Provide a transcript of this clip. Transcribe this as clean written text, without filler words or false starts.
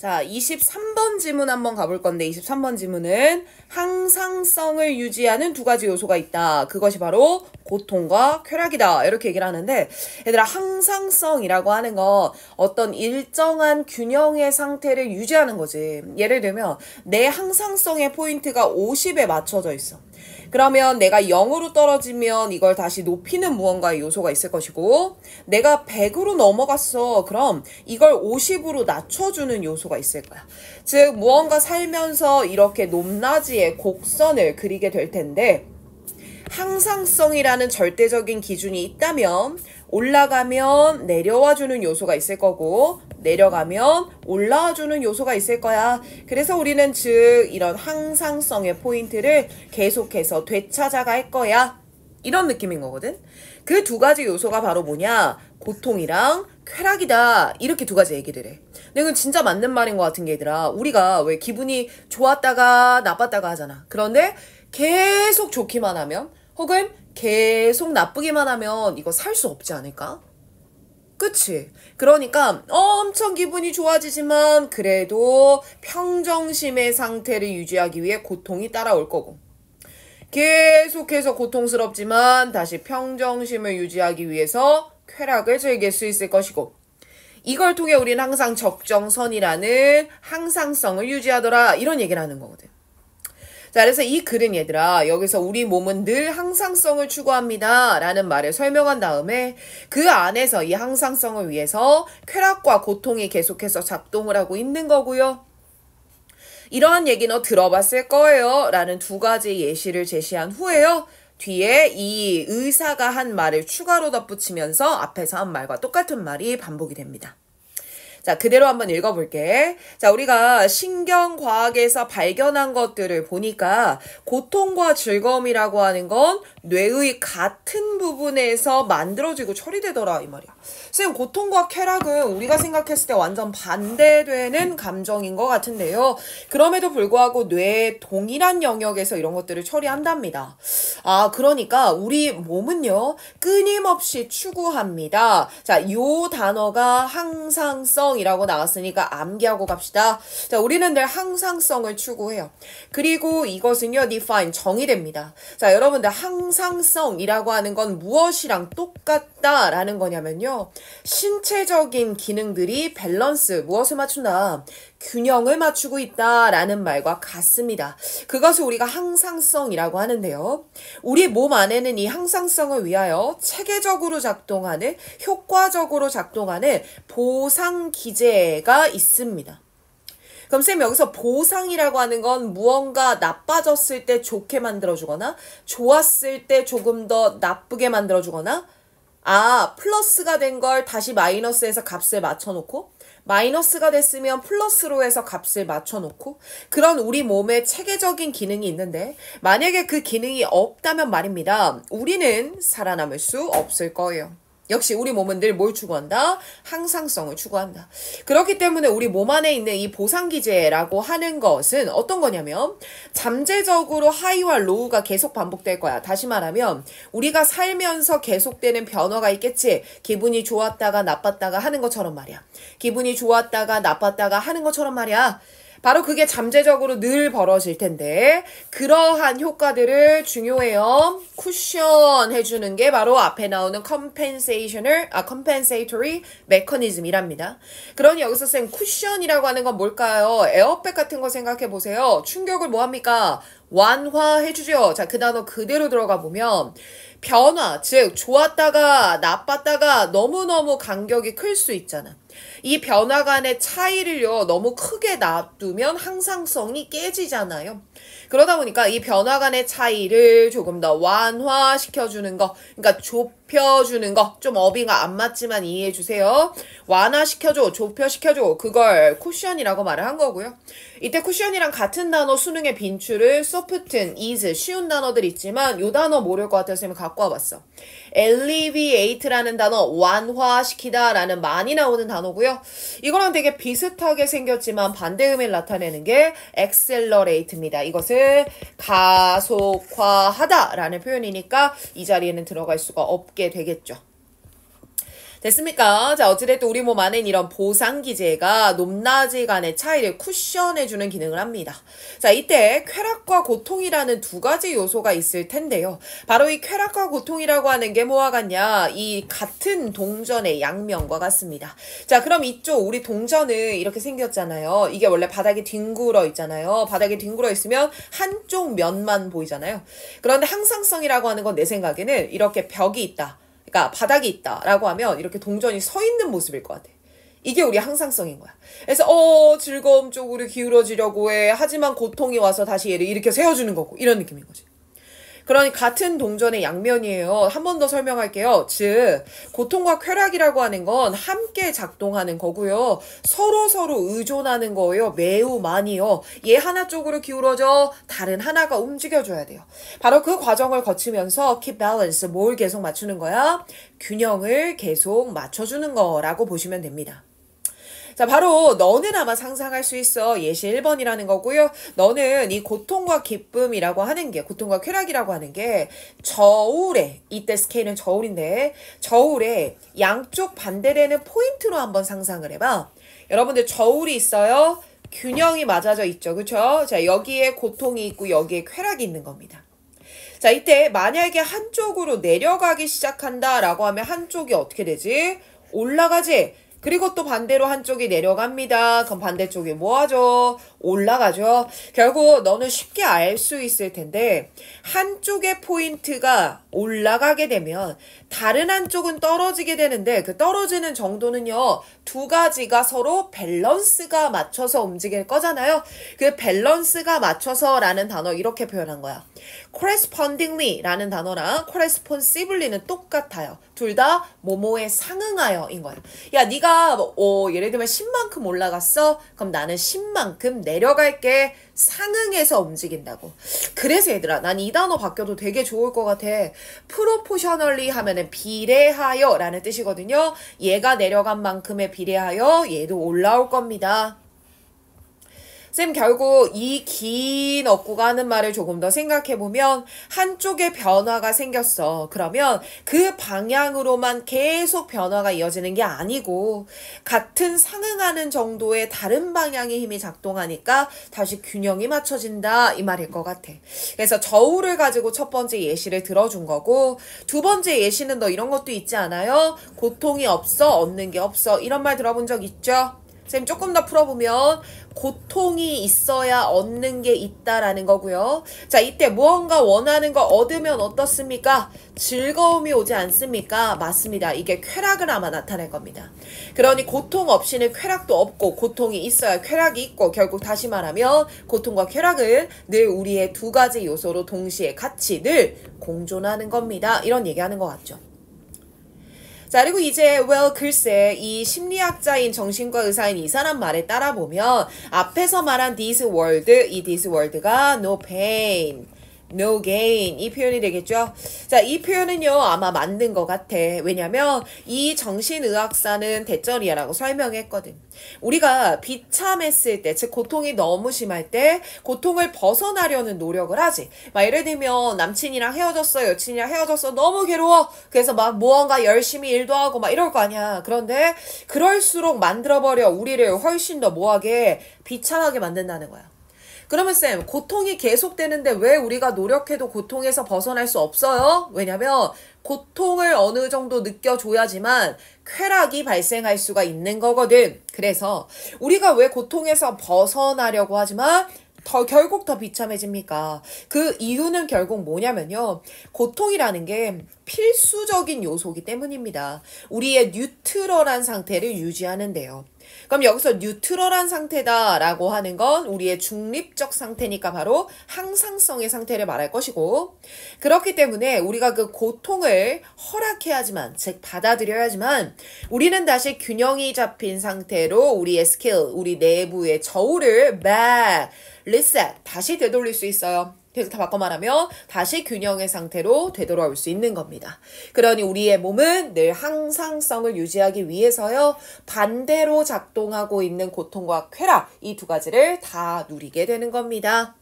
자, 23번 지문 한번 가볼 건데 23번 지문은 항상성을 유지하는 두 가지 요소가 있다. 그것이 바로 고통과 쾌락이다. 이렇게 얘기를 하는데 얘들아 항상성이라고 하는 건 어떤 일정한 균형의 상태를 유지하는 거지. 예를 들면 내 항상성의 포인트가 50에 맞춰져 있어. 그러면 내가 0으로 떨어지면 이걸 다시 높이는 무언가의 요소가 있을 것이고 내가 100으로 넘어갔어. 그럼 이걸 50으로 낮춰주는 요소가 있을 거야. 즉 무언가 살면서 이렇게 높낮이의 곡선을 그리게 될 텐데 항상성이라는 절대적인 기준이 있다면 올라가면 내려와주는 요소가 있을 거고 내려가면 올라와주는 요소가 있을 거야. 그래서 우리는 즉 이런 항상성의 포인트를 계속해서 되찾아갈 거야. 이런 느낌인 거거든. 그 두 가지 요소가 바로 뭐냐? 고통이랑 쾌락이다. 이렇게 두 가지 얘기를 해. 근데 이건 진짜 맞는 말인 것 같은 게 얘들아. 우리가 왜 기분이 좋았다가 나빴다가 하잖아. 그런데 계속 좋기만 하면 혹은 계속 나쁘기만 하면 이거 살 수 없지 않을까? 그치? 그러니까 엄청 기분이 좋아지지만 그래도 평정심의 상태를 유지하기 위해 고통이 따라올 거고 계속해서 고통스럽지만 다시 평정심을 유지하기 위해서 쾌락을 즐길 수 있을 것이고 이걸 통해 우리는 항상 적정선이라는 항상성을 유지하더라 이런 얘기를 하는 거거든. 자, 그래서 이 글은 얘들아 여기서 우리 몸은 늘 항상성을 추구합니다 라는 말을 설명한 다음에 그 안에서 이 항상성을 위해서 쾌락과 고통이 계속해서 작동을 하고 있는 거고요. 이러한 얘기 너 들어봤을 거예요 라는 두 가지 예시를 제시한 후에요. 뒤에 이 의사가 한 말을 추가로 덧붙이면서 앞에서 한 말과 똑같은 말이 반복이 됩니다. 자, 그대로 한번 읽어볼게. 자, 우리가 신경과학에서 발견한 것들을 보니까 고통과 즐거움이라고 하는 건 뇌의 같은 부분에서 만들어지고 처리되더라 이 말이야. 선생님 고통과 쾌락은 우리가 생각했을 때 완전 반대되는 감정인 것 같은데요. 그럼에도 불구하고 뇌의 동일한 영역에서 이런 것들을 처리한답니다. 아, 그러니까 우리 몸은요 끊임없이 추구합니다. 자, 요 단어가 항상성이라고 나왔으니까 암기하고 갑시다. 자, 우리는 늘 항상성을 추구해요. 그리고 이것은요 define 정의됩니다. 자, 여러분들 항상성이라고 하는 건 무엇이랑 똑같다라는 거냐면요. 신체적인 기능들이 밸런스, 무엇을 맞춘다? 균형을 맞추고 있다라는 말과 같습니다. 그것을 우리가 항상성이라고 하는데요. 우리 몸 안에는 이 항상성을 위하여 체계적으로 작동하는, 효과적으로 작동하는 보상기제가 있습니다. 그럼 쌤 여기서 보상이라고 하는 건 무언가 나빠졌을 때 좋게 만들어주거나 좋았을 때 조금 더 나쁘게 만들어주거나 플러스가 된 걸 다시 마이너스해서 값을 맞춰놓고 마이너스가 됐으면 플러스로 해서 값을 맞춰놓고 그런 우리 몸의 체계적인 기능이 있는데 만약에 그 기능이 없다면 말입니다. 우리는 살아남을 수 없을 거예요. 역시 우리 몸은 늘 뭘 추구한다? 항상성을 추구한다. 그렇기 때문에 우리 몸 안에 있는 이 보상기제라고 하는 것은 어떤 거냐면 잠재적으로 하이와 로우가 계속 반복될 거야. 다시 말하면 우리가 살면서 계속되는 변화가 있겠지. 기분이 좋았다가 나빴다가 하는 것처럼 말이야. 기분이 좋았다가 나빴다가 하는 것처럼 말이야. 바로 그게 잠재적으로 늘 벌어질 텐데 그러한 효과들을 중요해요. 쿠션 해주는 게 바로 앞에 나오는 compensatory mechanism이랍니다. 그러니 여기서 쌤 쿠션이라고 하는 건 뭘까요? 에어백 같은 거 생각해 보세요. 충격을 뭐합니까? 완화해주죠. 자, 그 단어 그대로 들어가 보면 변화, 즉 좋았다가 나빴다가 너무너무 간격이 클 수 있잖아. 이 변화 간의 차이를요 너무 크게 놔두면 항상성이 깨지잖아요. 그러다 보니까 이 변화 간의 차이를 조금 더 완화시켜주는 거, 그러니까 좁혀주는 거, 좀 어휘가 안 맞지만 이해해주세요. 완화시켜줘, 좁혀시켜줘, 그걸 쿠션이라고 말을 한 거고요. 이때 쿠션이랑 같은 단어 수능의 빈출을 soften, ease, 쉬운 단어들 있지만 이 단어 모를 것 같아서 갖고 와봤어. alleviate라는 단어, 완화시키다 라는 많이 나오는 단어고요. 이거랑 되게 비슷하게 생겼지만 반대음을 나타내는 게 accelerate입니다. 이것을 가속화하다 라는 표현이니까 이 자리에는 들어갈 수가 없게 되겠죠. 됐습니까? 자, 어찌됐든 우리 몸 안엔 이런 보상기제가 높낮이 간의 차이를 쿠션해주는 기능을 합니다. 자, 이때 쾌락과 고통이라는 두 가지 요소가 있을 텐데요. 바로 이 쾌락과 고통이라고 하는 게 뭐와 같냐? 이 같은 동전의 양면과 같습니다. 자, 그럼 이쪽 우리 동전은 이렇게 생겼잖아요. 이게 원래 바닥에 뒹굴어 있잖아요. 바닥에 뒹굴어 있으면 한쪽 면만 보이잖아요. 그런데 항상성이라고 하는 건 내 생각에는 이렇게 벽이 있다. 그러니까 바닥이 있다라고 하면 이렇게 동전이 서 있는 모습일 것 같아. 이게 우리 항상성인 거야. 그래서 즐거움 쪽으로 기울어지려고 해. 하지만 고통이 와서 다시 얘를 이렇게 세워주는 거고 이런 느낌인 거지. 그러니 같은 동전의 양면이에요. 한 번 더 설명할게요. 즉 고통과 쾌락이라고 하는 건 함께 작동하는 거고요. 서로 의존하는 거예요. 매우 많이요. 얘 하나 쪽으로 기울어져 다른 하나가 움직여줘야 돼요. 바로 그 과정을 거치면서 keep balance, 뭘 계속 맞추는 거야? 균형을 계속 맞춰주는 거라고 보시면 됩니다. 자, 바로 너는 아마 상상할 수 있어. 예시 1번이라는 거고요. 너는 이 고통과 기쁨이라고 하는 게, 고통과 쾌락이라고 하는 게 저울에, 이때 스케일은 저울인데 저울에 양쪽 반대되는 포인트로 한번 상상을 해봐. 여러분들 저울이 있어요. 균형이 맞아져 있죠. 그쵸? 자, 여기에 고통이 있고 여기에 쾌락이 있는 겁니다. 자, 이때 만약에 한쪽으로 내려가기 시작한다라고 하면 한쪽이 어떻게 되지? 올라가지? 그리고 또 반대로 한쪽이 내려갑니다. 그럼 반대쪽이 뭐 하죠? 올라가죠. 결국 너는 쉽게 알 수 있을 텐데 한쪽의 포인트가 올라가게 되면 다른 한쪽은 떨어지게 되는데 그 떨어지는 정도는요. 두 가지가 서로 밸런스가 맞춰서 움직일 거잖아요. 그 밸런스가 맞춰서라는 단어 이렇게 표현한 거야. correspondingly라는 단어랑 corresponsibly는 똑같아요. 둘 다 뭐뭐에 상응하여인 거예요. 야, 네가 예를 들면 10만큼 올라갔어? 그럼 나는 10만큼 내려갈게. 상응해서 움직인다고. 그래서 얘들아, 난 이 단어 바뀌어도 되게 좋을 것 같아. proportionally 하면은 비례하여 라는 뜻이거든요. 얘가 내려간 만큼에 비례하여 얘도 올라올 겁니다. 쌤, 결국 이 긴 어구가 하는 말을 조금 더 생각해보면 한쪽에 변화가 생겼어. 그러면 그 방향으로만 계속 변화가 이어지는 게 아니고 같은 상응하는 정도의 다른 방향의 힘이 작동하니까 다시 균형이 맞춰진다 이 말일 것 같아. 그래서 저울을 가지고 첫 번째 예시를 들어준 거고 두 번째 예시는 너 이런 것도 있지 않아요? 고통이 없어, 얻는 게 없어. 이런 말 들어본 적 있죠? 쌤 조금 더 풀어보면 고통이 있어야 얻는 게 있다라는 거고요. 자, 이때 무언가 원하는 거 얻으면 어떻습니까? 즐거움이 오지 않습니까? 맞습니다. 이게 쾌락을 아마 나타낼 겁니다. 그러니 고통 없이는 쾌락도 없고 고통이 있어야 쾌락이 있고 결국 다시 말하면 고통과 쾌락은 늘 우리의 두 가지 요소로 동시에 같이 늘 공존하는 겁니다. 이런 얘기하는 것 같죠. 자, 그리고 이제 글쎄 이 심리학자인 정신과 의사인 이 사람 말에 따라 보면 앞에서 말한 this word, 이 this word가 no pain, no gain 이 표현이 되겠죠. 자, 이 표현은요 아마 맞는 것 같아. 왜냐면 이 정신의학사는 대절이야라고 설명했거든. 우리가 비참했을 때, 즉 고통이 너무 심할 때 고통을 벗어나려는 노력을 하지. 막 예를 들면 남친이랑 헤어졌어, 여친이랑 헤어졌어, 너무 괴로워. 그래서 막 무언가 열심히 일도 하고 막 이럴 거 아니야. 그런데 그럴수록 만들어버려 우리를 훨씬 더 뭐하게 비참하게 만든다는 거야. 그러면 쌤, 고통이 계속되는데 왜 우리가 노력해도 고통에서 벗어날 수 없어요? 왜냐면 고통을 어느 정도 느껴줘야지만 쾌락이 발생할 수가 있는 거거든. 그래서 우리가 왜 고통에서 벗어나려고 하지만 결국 더 비참해집니까? 그 이유는 결국 뭐냐면요. 고통이라는 게 필수적인 요소이기 때문입니다. 우리의 뉴트럴한 상태를 유지하는데요. 그럼 여기서 뉴트럴한 상태다라고 하는 건 우리의 중립적 상태니까 바로 항상성의 상태를 말할 것이고 그렇기 때문에 우리가 그 고통을 허락해야지만 즉 받아들여야지만 우리는 다시 균형이 잡힌 상태로 우리의 스킬, 우리 내부의 저울을 reset, 다시 되돌릴 수 있어요. 그래서 다 바꿔 말하면 다시 균형의 상태로 되돌아올 수 있는 겁니다. 그러니 우리의 몸은 늘 항상성을 유지하기 위해서요. 반대로 작동하고 있는 고통과 쾌락 이 두 가지를 다 누리게 되는 겁니다.